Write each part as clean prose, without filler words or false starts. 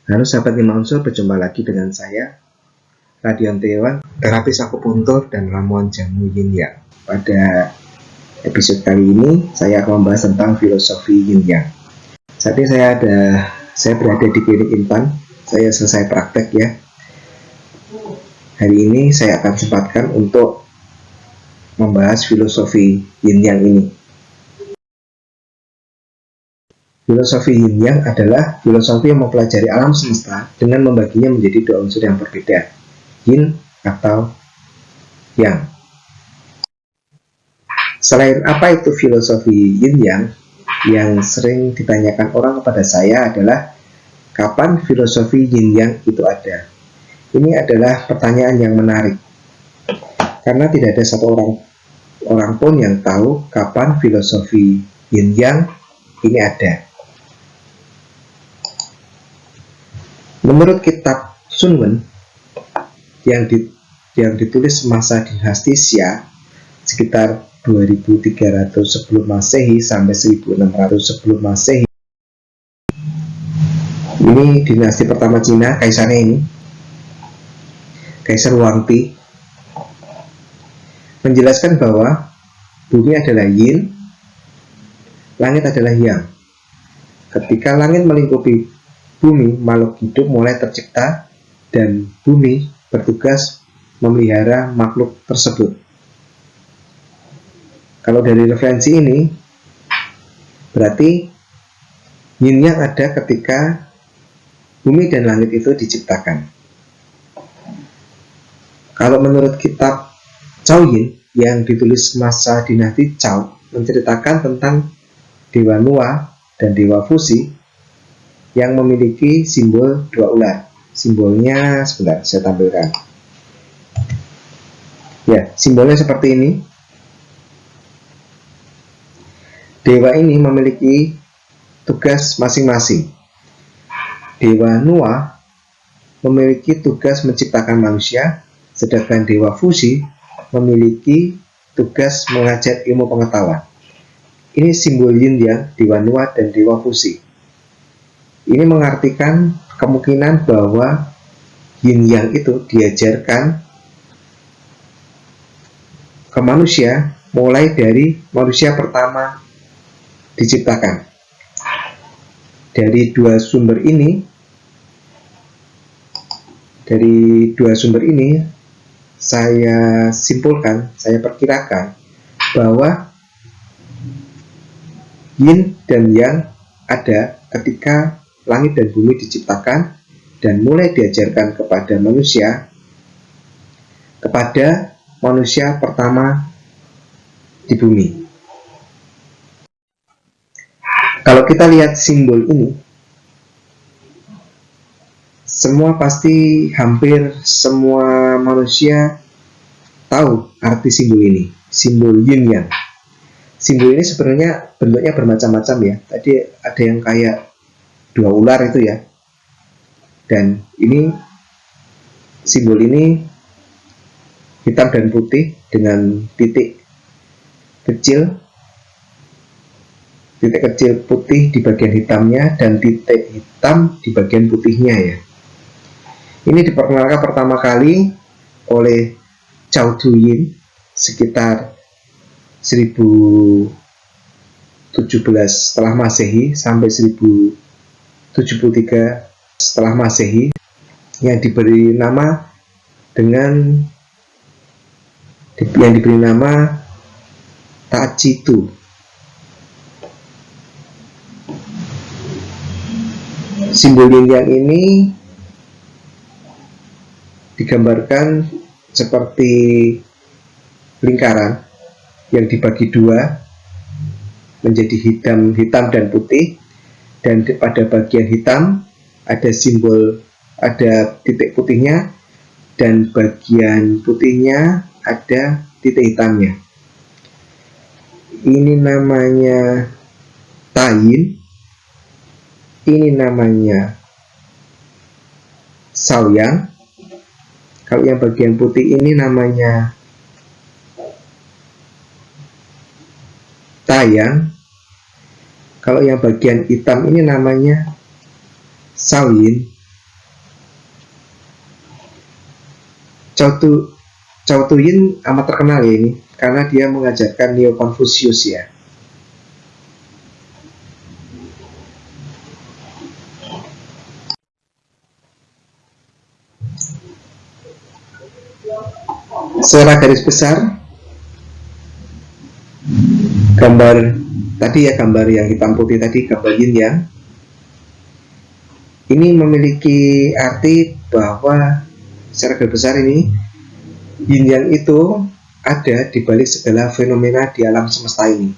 Halo sahabat 5 unsur, berjumpa lagi dengan saya Radian Tewan, terapis akupuntur dan ramuan jamu Yin Yang. Pada episode kali ini saya akan membahas tentang filosofi Yin Yang. Saat ini saya berada di klinik Inpan. Saya selesai praktek ya. Hari ini saya akan sempatkan untuk membahas filosofi Yin Yang ini. Filosofi Yin Yang adalah filosofi yang mempelajari alam semesta dengan membaginya menjadi dua unsur yang berbeda, Yin atau Yang. Selain apa itu filosofi Yin yang sering ditanyakan orang kepada saya adalah kapan filosofi Yin Yang itu ada. Ini adalah pertanyaan yang menarik karena tidak ada satu orang pun yang tahu kapan filosofi Yin Yang ini ada. Menurut kitab Sun Wen yang ditulis masa dinasti Xia sekitar 2300 sebelum Masehi sampai 1600 sebelum Masehi. Ini dinasti pertama Cina, kaisarnya ini Kaisar Wangti, menjelaskan bahwa bumi adalah Yin, langit adalah Yang. Ketika langit melingkupi bumi, makhluk hidup mulai tercipta dan bumi bertugas memelihara makhluk tersebut. Kalau dari referensi ini, berarti Yin Yang ada ketika bumi dan langit itu diciptakan. Kalau menurut kitab Cao Yin yang ditulis masa dinasti Cao, menceritakan tentang Dewa Nuwa dan Dewa Fusi yang memiliki simbol dua ular. Simbolnya sebentar saya tampilkan. Ya, simbolnya seperti ini. Dewa ini memiliki tugas masing-masing. Dewa Nuwa memiliki tugas menciptakan manusia, sedangkan Dewa Fusi memiliki tugas mengajar ilmu pengetahuan. Ini simbol Yin Yang, Dewa Nuwa dan Dewa Fusi. Ini mengartikan kemungkinan bahwa Yin Yang itu diajarkan ke manusia mulai dari manusia pertama diciptakan. Dari dua sumber ini saya simpulkan, saya perkirakan bahwa Yin dan Yang ada ketika langit dan bumi diciptakan dan mulai diajarkan kepada manusia pertama di bumi. Kalau kita lihat simbol ini, hampir semua manusia tahu arti simbol ini, simbol Yin Yang. Simbol ini sebenarnya bentuknya bermacam-macam ya. Tadi ada yang kayak dua ular itu ya, dan ini simbol ini hitam dan putih dengan titik kecil putih di bagian hitamnya dan titik hitam di bagian putihnya ya. Ini diperkenalkan pertama kali oleh Cao Duyin sekitar 1017 setelah Masehi sampai 1073 setelah Masehi, yang diberi nama Tacitu. Simbol Yin Yang ini digambarkan seperti lingkaran yang dibagi dua menjadi hitam dan putih, dan pada bagian hitam ada titik putihnya, dan bagian putihnya ada titik hitamnya. Ini namanya Tayin, ini namanya Shaoyang. Kalau yang bagian putih ini namanya Taiyang. Kalau yang bagian hitam ini namanya Shaoyin. Chao Tu Chao Tu-yin amat terkenal ya ini karena dia mengajarkan Neo Confucius ya. Secara garis besar, gambar tadi ya, gambar yang hitam putih tadi, gambar yin yang ini memiliki arti bahwa secara garis besar ini yin yang itu ada di balik segala fenomena di alam semesta ini,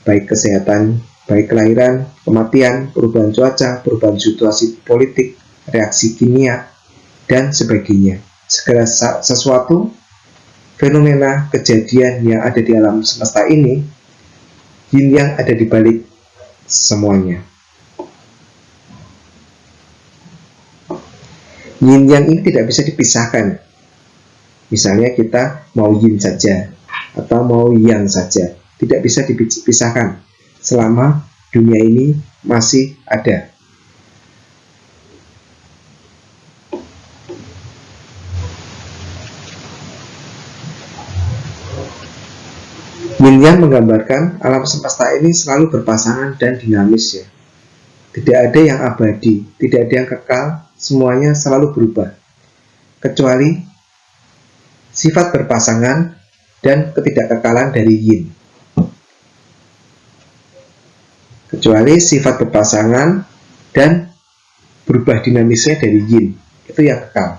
baik kesehatan, baik kelahiran, kematian, perubahan cuaca, perubahan situasi politik, reaksi kimia, dan sebagainya. Segala sesuatu fenomena kejadian yang ada di alam semesta ini, yin yang ada di balik semuanya. Yin yang ini tidak bisa dipisahkan. Misalnya kita mau yin saja atau mau yang saja, tidak bisa dipisahkan selama dunia ini masih ada. Yin yang menggambarkan alam semesta ini selalu berpasangan dan dinamis ya. Tidak ada yang abadi, tidak ada yang kekal, semuanya selalu berubah. Kecuali sifat berpasangan dan ketidakkekalan dari yin. Kecuali sifat berpasangan dan berubah dinamisnya dari yin, itu yang kekal.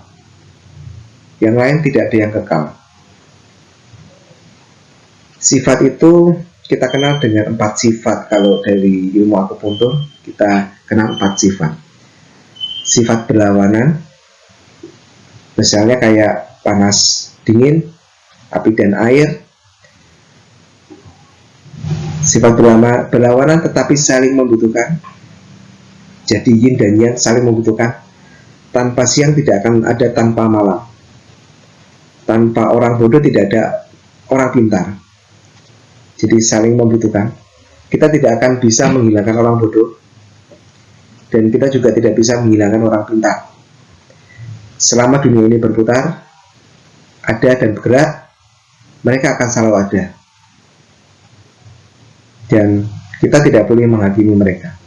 Yang lain tidak ada yang kekal. Sifat itu kita kenal dengan 4 sifat. Kalau dari ilmu akupuntur kita kenal 4 sifat. Sifat berlawanan, misalnya kayak panas dingin, api dan air. Sifat berlawanan tetapi saling membutuhkan. Jadi yin dan yang saling membutuhkan. Tanpa siang tidak akan ada tanpa malam. Tanpa orang bodoh tidak ada orang pintar. Jadi saling membutuhkan. Kita tidak akan bisa menghilangkan orang bodoh, dan kita juga tidak bisa menghilangkan orang pintar. Selama dunia ini berputar, ada dan bergerak, mereka akan selalu ada. Dan kita tidak boleh menghakimi mereka.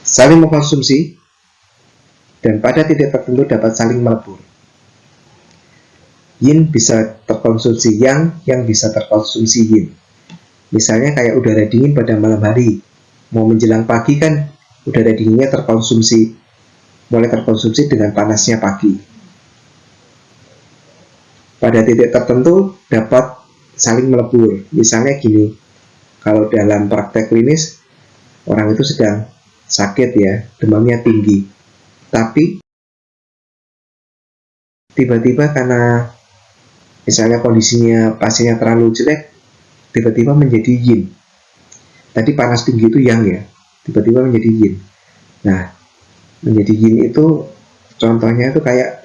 Saling mengkonsumsi, dan pada titik tertentu dapat saling melebur. Yin bisa terkonsumsi yang bisa terkonsumsi yin. Misalnya kayak udara dingin pada malam hari, mau menjelang pagi kan udara dinginnya mulai terkonsumsi dengan panasnya pagi. Pada titik tertentu dapat saling melebur. Misalnya gini, kalau dalam praktek klinis orang itu sedang sakit ya, demamnya tinggi, tapi tiba-tiba karena misalnya kondisinya pasiennya terlalu jelek, tiba-tiba menjadi yin. Tadi panas tinggi itu yang ya, tiba-tiba menjadi yin. Nah, menjadi yin itu contohnya itu kayak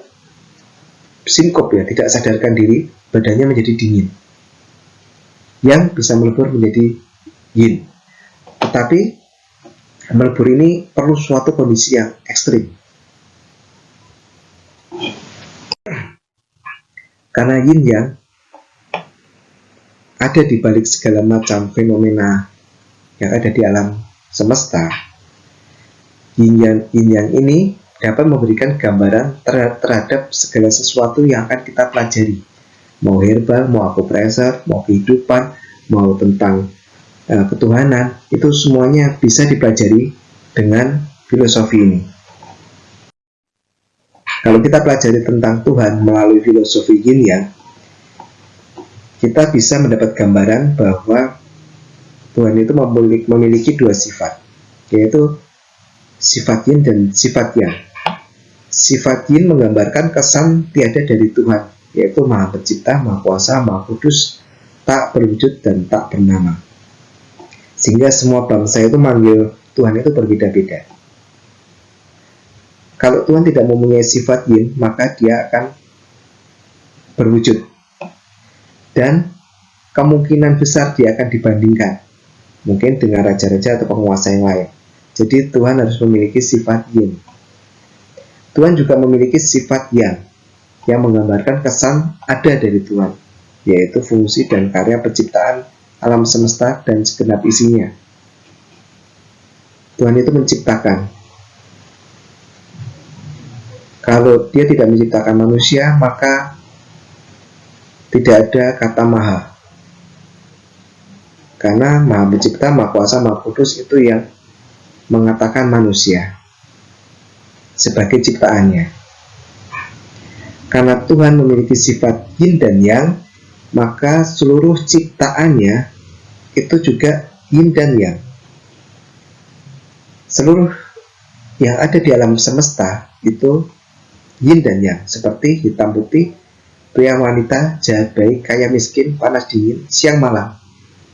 sinkop ya, tidak sadarkan diri, badannya menjadi dingin. Yang bisa melebur menjadi yin. Tetapi melebur ini perlu suatu kondisi yang ekstrim. Karena yin yang ada di balik segala macam fenomena yang ada di alam semesta, yin yang ini dapat memberikan gambaran terhadap segala sesuatu yang akan kita pelajari, mau herbal, mau akupressor, mau kehidupan, mau tentang ketuhanan, itu semuanya bisa dipelajari dengan filosofi ini. Kalau kita pelajari tentang Tuhan melalui filosofi yin yang, kita bisa mendapat gambaran bahwa Tuhan itu memiliki 2 sifat, yaitu sifat yin dan sifat yang. Sifat yin menggambarkan kesan tiada dari Tuhan, yaitu Maha Pencipta, Maha Kuasa, Maha Kudus, tak berwujud dan tak bernama. Sehingga semua bangsa itu manggil Tuhan itu berbeda-beda. Kalau Tuhan tidak mempunyai sifat yin, maka dia akan berwujud. Dan kemungkinan besar dia akan dibandingkan, mungkin dengan raja-raja atau penguasa yang lain. Jadi Tuhan harus memiliki sifat yin. Tuhan juga memiliki sifat yang menggambarkan kesan ada dari Tuhan, yaitu fungsi dan karya penciptaan alam semesta dan segenap isinya. Tuhan itu menciptakan. Kalau dia tidak menciptakan manusia, maka tidak ada kata maha. Karena Maha Pencipta, Maha Kuasa, Maha Kudus itu yang mengatakan manusia sebagai ciptaannya. Karena Tuhan memiliki sifat yin dan yang, maka seluruh ciptaannya itu juga yin dan yang. Seluruh yang ada di alam semesta itu yin dan yang, seperti hitam putih, pria wanita, jahat baik, kaya miskin, panas dingin, siang malam,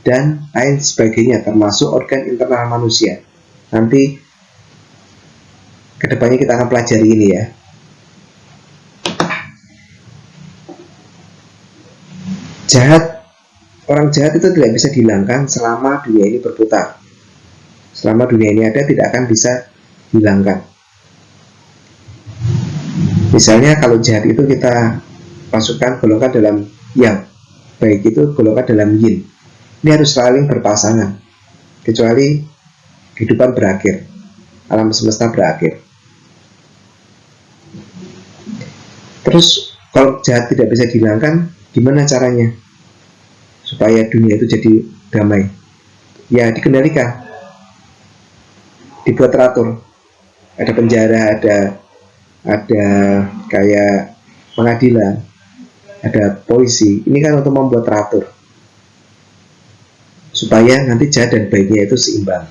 dan lain sebagainya, termasuk organ internal manusia. Nanti kedepannya kita akan pelajari ini ya. Orang jahat itu tidak bisa dihilangkan selama dunia ini berputar. Selama dunia ini ada, tidak akan bisa dihilangkan. Misalnya kalau jahat itu kita masukkan golongan dalam yang, baik itu golongan dalam yin. Ini harus saling berpasangan, kecuali kehidupan berakhir, alam semesta berakhir. Terus kalau jahat tidak bisa dihilangkan, gimana caranya supaya dunia itu jadi damai? Ya dikendalikan, dibuat teratur. Ada penjara, ada kayak pengadilan, ada polisi. Ini kan untuk membuat teratur supaya nanti jahat dan baiknya itu seimbang.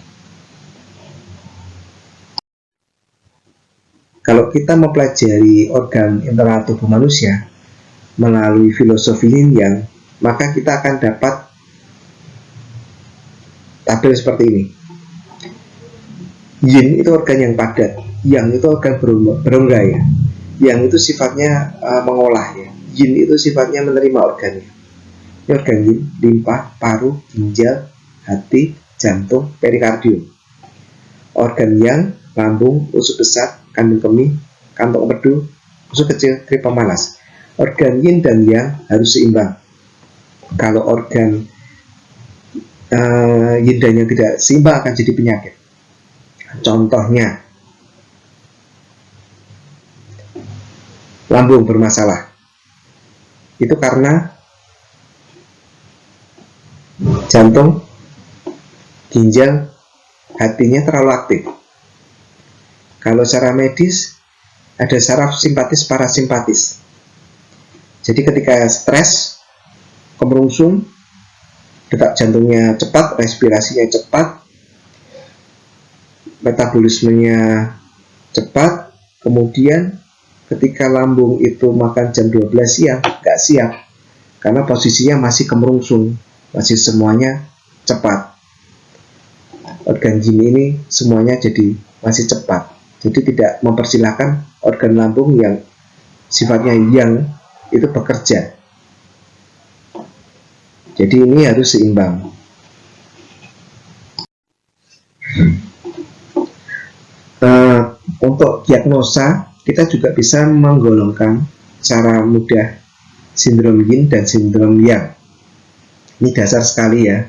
Kalau kita mempelajari organ internal tubuh manusia melalui filosofi yin yang, maka kita akan dapat tabel seperti ini. Yin itu organ yang padat, yang itu organ berongga ya. Yang itu sifatnya mengolah ya. Yin itu sifatnya menerima organnya. Ini organ yin, limpa, paru, ginjal, hati, jantung, perikardium. Organ yang, lambung, usus besar, kandung kemih, kantong empedu, usus kecil, trip pemanas. Organ yin dan yang harus seimbang. Kalau organ yin dan yang tidak seimbang akan jadi penyakit. Contohnya, lambung bermasalah. Itu karena jantung, ginjal, hatinya terlalu aktif. Kalau secara medis, ada saraf simpatis parasimpatis. Jadi ketika stres, kemerungsung, detak jantungnya cepat, respirasinya cepat, metabolismenya cepat, kemudian ketika lambung itu makan jam 12 siang, nggak siap, karena posisinya masih kemerungsung, masih semuanya cepat. Organ yin ini semuanya jadi masih cepat, jadi tidak mempersilahkan organ lambung yang sifatnya yang itu bekerja. Jadi ini harus seimbang. Untuk diagnosa, kita juga bisa menggolongkan secara mudah sindrom yin dan sindrom yang. Ini dasar sekali ya.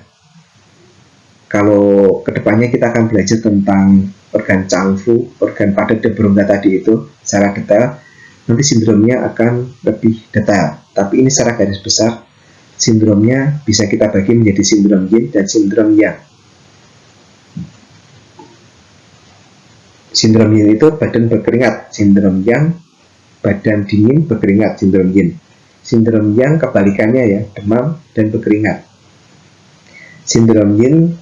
Kalau kedepannya kita akan belajar tentang organ Changfu, organ padat dan berongga tadi itu secara detail. Nanti sindromnya akan lebih detail. Tapi ini secara garis besar, sindromnya bisa kita bagi menjadi sindrom yin dan sindrom yang. Sindrom yin itu badan berkeringat, sindrom yang badan dingin berkeringat, sindrom yin. Sindrom yang kebalikannya ya, demam dan berkeringat. Sindrom yin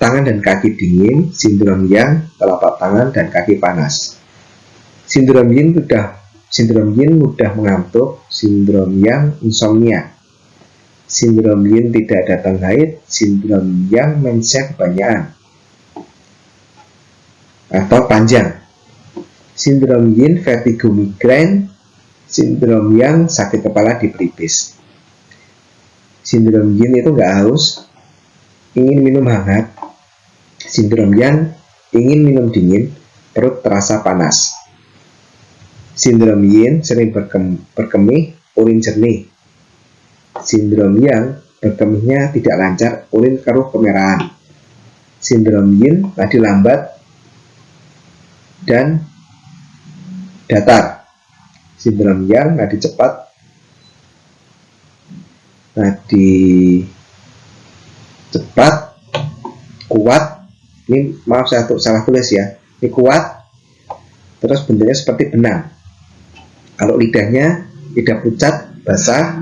tangan dan kaki dingin, sindrom yang telapak tangan dan kaki panas. Sindrom yin mudah mengantuk, sindrom yang insomnia. Sindrom yin tidak datang haid, sindrom yang mensnya kebanyakan atau panjang. Sindrom yin vertigo migrain, sindrom yang sakit kepala di pelipis. Sindrom yin itu nggak haus, ingin minum hangat. Sindrom yang ingin minum dingin, perut terasa panas. Sindrom yin sering berkemih, urin jernih. Sindrom yang berkemihnya tidak lancar, urin keruh kemerahan. Sindrom yin nadi lambat dan datar. Sindrom yang nadi cepat, kuat. Ini maaf saya salah tulis ya. Ini kuat, terus bentuknya seperti benang. Kalau lidah pucat, basah.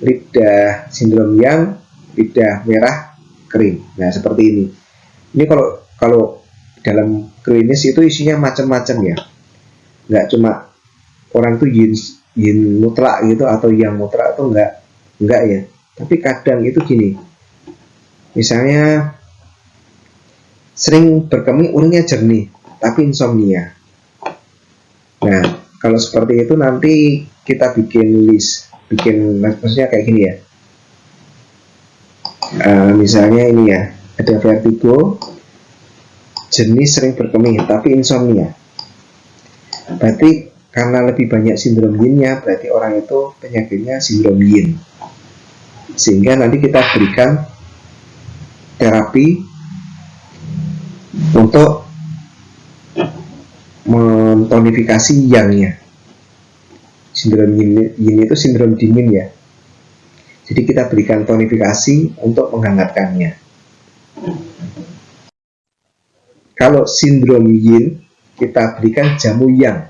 Lidah sindrom yang lidah merah, kering. Nah seperti ini. Ini kalau dalam klinis itu isinya macam-macam ya. Nggak cuma orang tuh yin mutlak gitu atau yang mutlak atau enggak ya. Tapi kadang itu gini. Misalnya sering berkemih, urinnya jernih, tapi insomnia. Nah, kalau seperti itu nanti kita bikin list, maksudnya kayak gini ya. Misalnya ini ya, ada vertigo, jernih sering berkemih, tapi insomnia. Berarti karena lebih banyak sindrom yin-nya, berarti orang itu penyakitnya sindrom yin. Sehingga nanti kita berikan terapi untuk mentonifikasi yang-nya. Sindrom yin itu sindrom dingin ya. Jadi kita berikan tonifikasi untuk menghangatkannya. Kalau sindrom yin kita berikan jamu yang.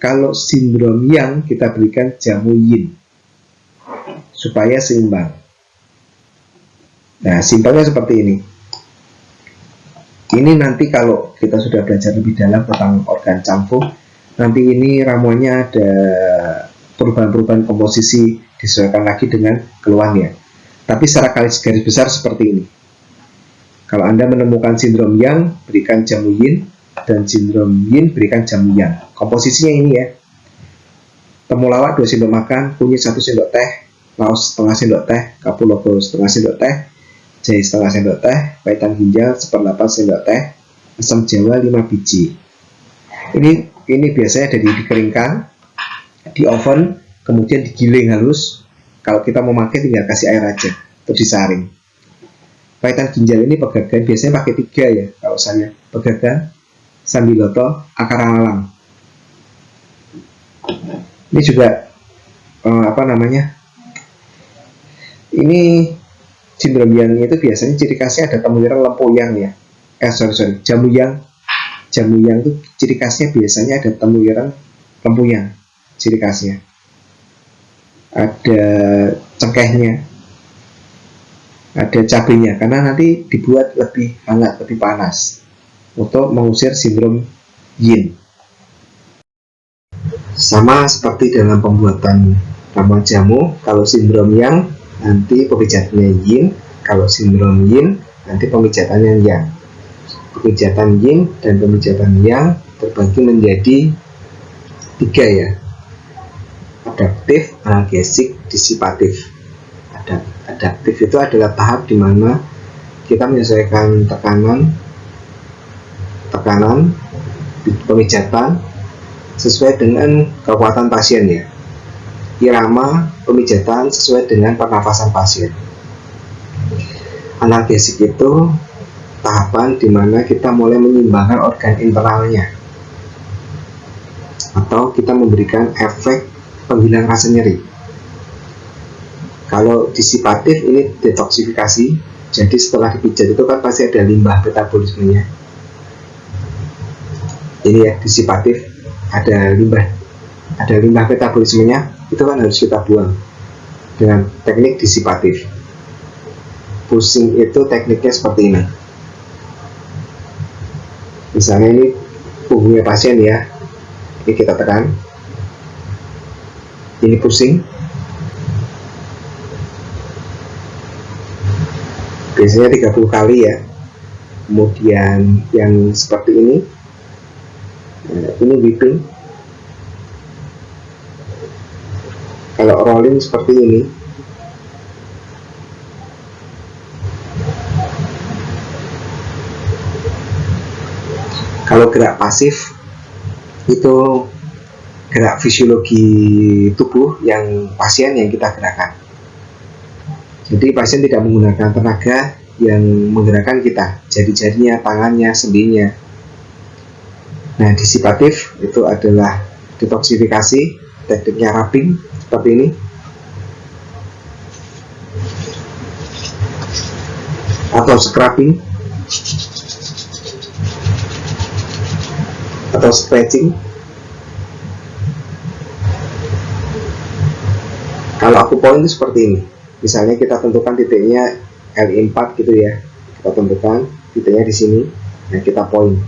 Kalau sindrom yang kita berikan jamu yin supaya seimbang. Nah, simpelnya seperti ini. Ini nanti kalau kita sudah belajar lebih dalam tentang organ campuh, nanti ini ramuannya ada perubahan-perubahan komposisi, disesuaikan lagi dengan keluhannya. Tapi secara garis besar seperti ini. Kalau Anda menemukan sindrom yang, berikan jamu yin, dan sindrom yin berikan jamu yang. Komposisinya ini ya. Temulawak 2 sendok makan, kunyit 1 sendok teh, laos setengah sendok teh, kapulaga setengah sendok teh, jahe setengah sendok teh, paitan ginjal 1/8 sendok teh, asam jawa 5 biji. Ini biasanya dikeringkan di oven, kemudian digiling halus. Kalau kita mau pakai tinggal kasih air aja, terus disaring. Paitan ginjal ini pegagan, biasanya pakai 3 ya. Kalau saya pegagan, sambiloto, akar alang. Ini juga ini sindrom yang itu biasanya ciri khasnya ada temulirang lempoyang ya. Jamu yang itu ciri khasnya biasanya ada temulirang lempoyang, ciri khasnya. Ada cengkehnya, ada cabenya, karena nanti dibuat lebih hangat, lebih panas untuk mengusir sindrom yin. Sama seperti dalam pembuatan ramuan jamu, kalau sindrom yang nanti pemijatannya yin, kalau sindrom yin nanti pemijatannya yang. Pemijatan yin dan pemijatan yang terbagi menjadi 3 ya. Adaptif, analgesik, disipatif. Adaptif itu adalah tahap di mana kita menyesuaikan tekanan pemijatan sesuai dengan kekuatan pasien ya. Irama pemijatan sesuai dengan pernafasan pasien. Analgesik itu tahapan di mana kita mulai menyeimbangkan organ internalnya, atau kita memberikan efek penghilang rasa nyeri. Kalau disipatif ini detoksifikasi, jadi setelah dipijat itu kan pasti ada limbah metabolismenya. Ini ya disipatif, ada limbah metabolismenya, itu kan harus kita buang dengan teknik disipatif. Pusing itu tekniknya seperti ini. Misalnya ini punggungnya pasien ya, ini kita tekan, ini pusing. Biasanya 30 kali ya. Kemudian yang seperti ini, ini whipping. Kalau rolling seperti ini. Kalau gerak pasif itu gerak fisiologi tubuh yang pasien yang kita gerakkan. Jadi pasien tidak menggunakan tenaga yang menggerakkan kita, jari-jarinya, tangannya, sendinya. Nah, disipatif itu adalah detoksifikasi, tekniknya rubbing seperti ini. Atau scrubbing atau stretching. Kalau aku point itu seperti ini. Misalnya kita tentukan titiknya LI4 gitu ya. Kita tentukan titiknya di sini. Nah, kita point.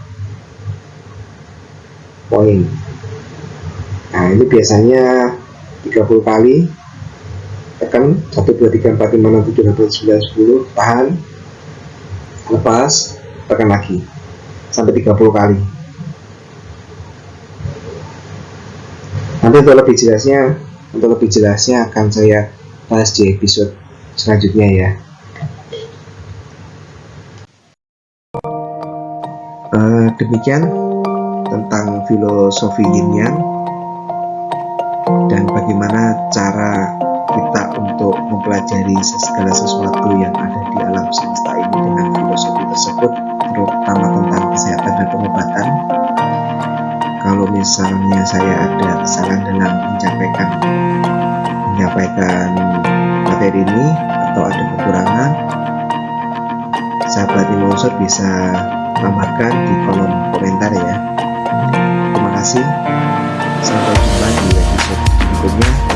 Nah, ini biasanya 30 kali. Tekan 1 2 3 4 5 6 7 8 9 10, tahan. Lepas, tekan lagi sampai 30 kali. Nanti untuk lebih jelasnya akan saya bahas di episode selanjutnya ya. Demikian tentang filosofi Yin Yang dan bagaimana cara kita untuk mempelajari segala sesuatu yang ada di alam semesta ini dengan filosofi tersebut, terutama tentang kesehatan dan pengobatan. Kalau misalnya saya ada kesalahan dalam menyampaikan materi ini atau ada kekurangan, sahabat Ilmunsur bisa tambahkan di kolom komentar ya. Terima kasih, sampai jumpa di episode berikutnya.